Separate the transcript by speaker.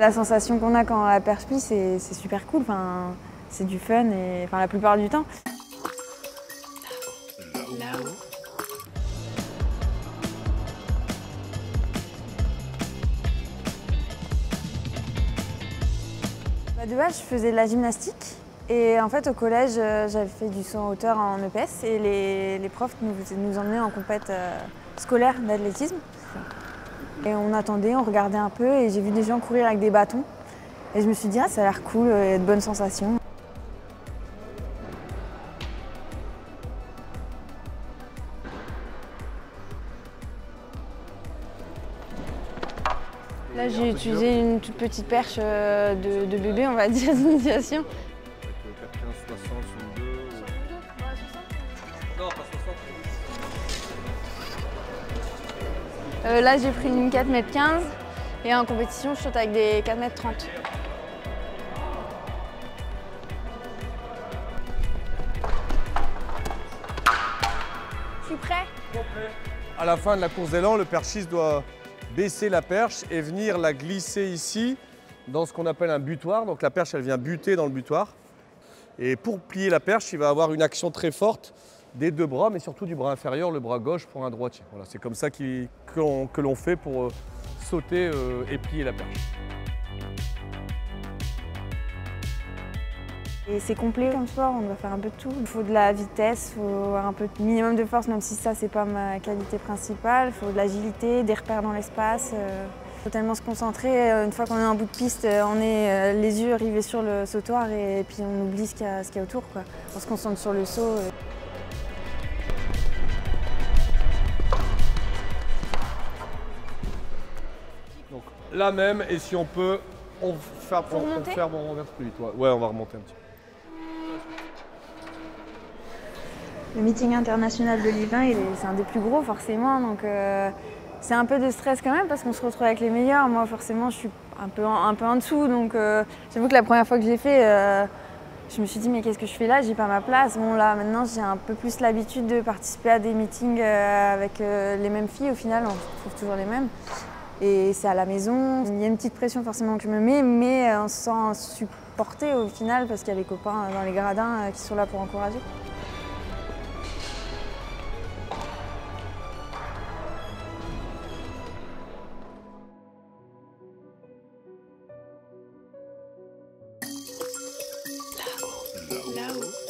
Speaker 1: La sensation qu'on a quand on la perche plie, c'est super cool. Enfin, c'est du fun et la plupart du temps.
Speaker 2: Là-haut.
Speaker 1: De base, je faisais de la gymnastique et en fait au collège, j'avais fait du saut en hauteur en EPS et les profs nous emmenaient en compète scolaire d'athlétisme. Et on attendait, on regardait un peu et j'ai vu des gens courir avec des bâtons. Et je me suis dit, ah, ça a l'air cool, il y a de bonnes sensations. Là, j'ai utilisé une toute petite perche de bébé, on va dire, d'initiation.
Speaker 3: Avec 4, 15, 60, 62 ou... Non, pas 60.
Speaker 1: Là, j'ai pris une 4,15 m et en compétition, je saute avec des 4,30 m. Je suis prêt.
Speaker 3: À la fin de la course d'élan, le perchiste doit baisser la perche et venir la glisser ici dans ce qu'on appelle un butoir. Donc la perche, elle vient buter dans le butoir. Et pour plier la perche, il va avoir une action très forte des deux bras, mais surtout du bras inférieur, le bras gauche pour un droitier. Voilà, c'est comme ça que l'on fait pour sauter et plier la perche.
Speaker 1: Et c'est complet comme sport, on doit faire un peu de tout. Il faut de la vitesse, il faut avoir un peu de minimum de force, même si ça, c'est pas ma qualité principale. Il faut de l'agilité, des repères dans l'espace. Il faut tellement se concentrer. Une fois qu'on est en bout de piste, on est les yeux rivés sur le sautoir et puis on oublie ce qu'il y a autour, quoi. On se concentre sur le saut.
Speaker 3: Donc là même, et si on peut, on renverse plus vite. Ouais, on va remonter un petit peu.
Speaker 1: Le meeting international de Louvain, c'est un des plus gros forcément, donc c'est un peu de stress quand même parce qu'on se retrouve avec les meilleurs. Moi forcément je suis un peu en dessous, donc j'avoue que la première fois que je l'ai fait, je me suis dit mais qu'est-ce que je fais là, j'ai pas ma place. Bon là maintenant j'ai un peu plus l'habitude de participer à des meetings avec les mêmes filles au final, on retrouve toujours les mêmes. Et c'est à la maison, il y a une petite pression forcément que je me mets, mais on se sent supporté au final parce qu'il y a les copains dans les gradins qui sont là pour encourager.
Speaker 2: Là-haut.